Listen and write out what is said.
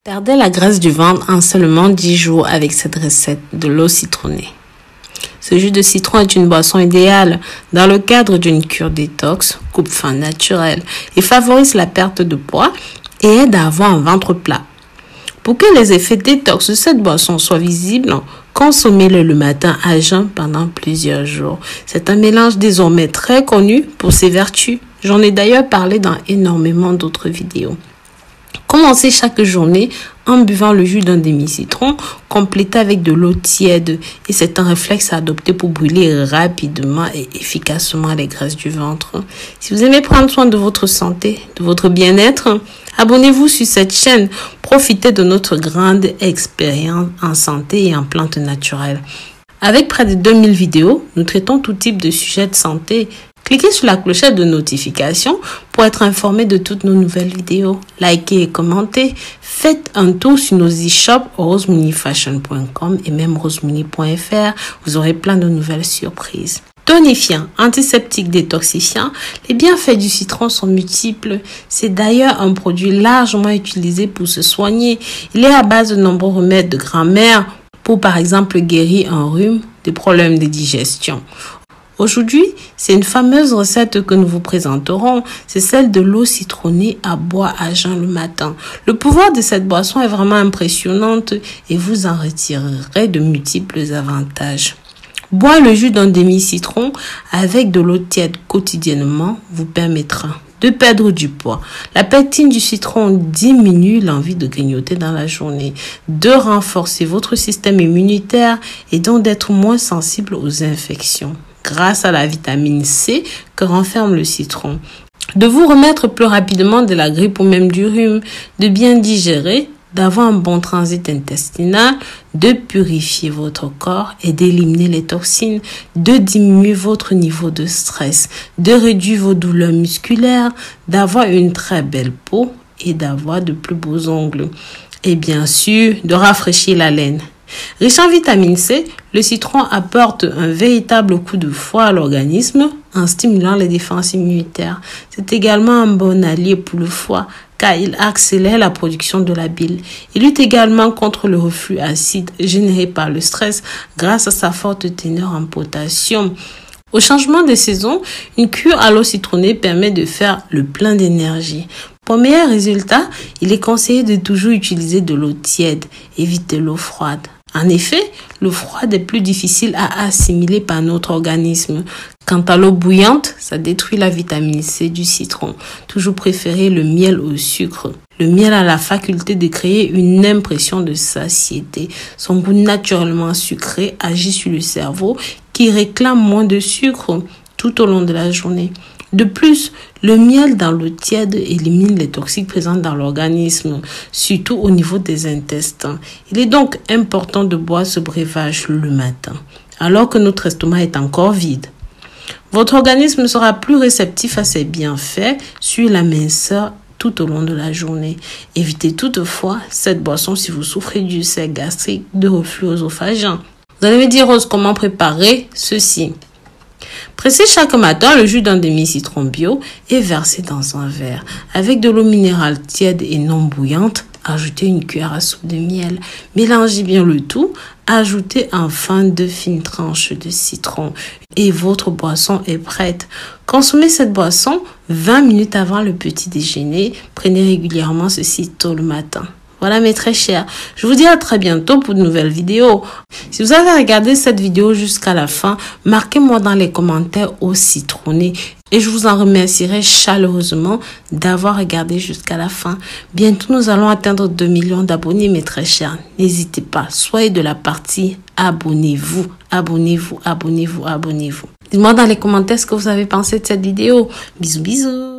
Perdez la graisse du ventre en seulement 10 jours avec cette recette de l'eau citronnée. Ce jus de citron est une boisson idéale dans le cadre d'une cure détox, coupe-faim naturelle et favorise la perte de poids et aide à avoir un ventre plat. Pour que les effets détox de cette boisson soient visibles, consommez-le le matin à jeun pendant plusieurs jours. C'est un mélange désormais très connu pour ses vertus. J'en ai d'ailleurs parlé dans énormément d'autres vidéos. Commencez chaque journée en buvant le jus d'un demi-citron, complété avec de l'eau tiède. Et c'est un réflexe à adopter pour brûler rapidement et efficacement les graisses du ventre. Si vous aimez prendre soin de votre santé, de votre bien-être, abonnez-vous sur cette chaîne. Profitez de notre grande expérience en santé et en plantes naturelles. Avec près de 2000 vidéos, nous traitons tout type de sujets de santé. Cliquez sur la clochette de notification pour être informé de toutes nos nouvelles vidéos. Likez et commentez. Faites un tour sur nos e-shops rosemoneyfashion.com et même rosemoney.fr. Vous aurez plein de nouvelles surprises. Tonifiant, antiseptique, détoxifiant, les bienfaits du citron sont multiples. C'est d'ailleurs un produit largement utilisé pour se soigner. Il est à base de nombreux remèdes de grand-mère pour par exemple guérir un rhume, des problèmes de digestion. Aujourd'hui, c'est une fameuse recette que nous vous présenterons, c'est celle de l'eau citronnée à boire à jeun le matin. Le pouvoir de cette boisson est vraiment impressionnante et vous en retirerez de multiples avantages. Boire le jus d'un demi-citron avec de l'eau tiède quotidiennement vous permettra de perdre du poids. La pectine du citron diminue l'envie de grignoter dans la journée, de renforcer votre système immunitaire et donc d'être moins sensible aux infections grâce à la vitamine C que renferme le citron, de vous remettre plus rapidement de la grippe ou même du rhume, de bien digérer, d'avoir un bon transit intestinal, de purifier votre corps et d'éliminer les toxines, de diminuer votre niveau de stress, de réduire vos douleurs musculaires, d'avoir une très belle peau et d'avoir de plus beaux ongles. Et bien sûr, de rafraîchir la laine. Riche en vitamine C, le citron apporte un véritable coup de fouet à l'organisme en stimulant les défenses immunitaires. C'est également un bon allié pour le foie car il accélère la production de la bile. Il lutte également contre le reflux acide généré par le stress grâce à sa forte teneur en potassium. Au changement de saison, une cure à l'eau citronnée permet de faire le plein d'énergie. Pour meilleur résultat, il est conseillé de toujours utiliser de l'eau tiède, évitez l'eau froide. En effet, l'eau froide est plus difficile à assimiler par notre organisme. Quant à l'eau bouillante, ça détruit la vitamine C du citron. Toujours préférez le miel au sucre. Le miel a la faculté de créer une impression de satiété. Son goût naturellement sucré agit sur le cerveau qui réclame moins de sucre tout au long de la journée. De plus, le miel dans l'eau tiède élimine les toxiques présents dans l'organisme, surtout au niveau des intestins. Il est donc important de boire ce breuvage le matin, alors que notre estomac est encore vide. Votre organisme sera plus réceptif à ces bienfaits sur la minceur tout au long de la journée. Évitez toutefois cette boisson si vous souffrez d'ulcère gastrique, de reflux œsophagien. Vous allez me dire, Rose, comment préparer ceci? Pressez chaque matin le jus d'un demi-citron bio et versez dans un verre. Avec de l'eau minérale tiède et non bouillante, ajoutez une cuillère à soupe de miel. Mélangez bien le tout. Ajoutez enfin 2 fines tranches de citron et votre boisson est prête. Consommez cette boisson 20 minutes avant le petit déjeuner. Prenez régulièrement ceci tôt le matin. Voilà mes très chers, je vous dis à très bientôt pour de nouvelles vidéos. Si vous avez regardé cette vidéo jusqu'à la fin, marquez-moi dans les commentaires au citronné et je vous en remercierai chaleureusement d'avoir regardé jusqu'à la fin. Bientôt nous allons atteindre 2 millions d'abonnés mes très chers. N'hésitez pas, soyez de la partie abonnez-vous, abonnez-vous, abonnez-vous, abonnez-vous. Dites-moi dans les commentaires ce que vous avez pensé de cette vidéo. Bisous bisous.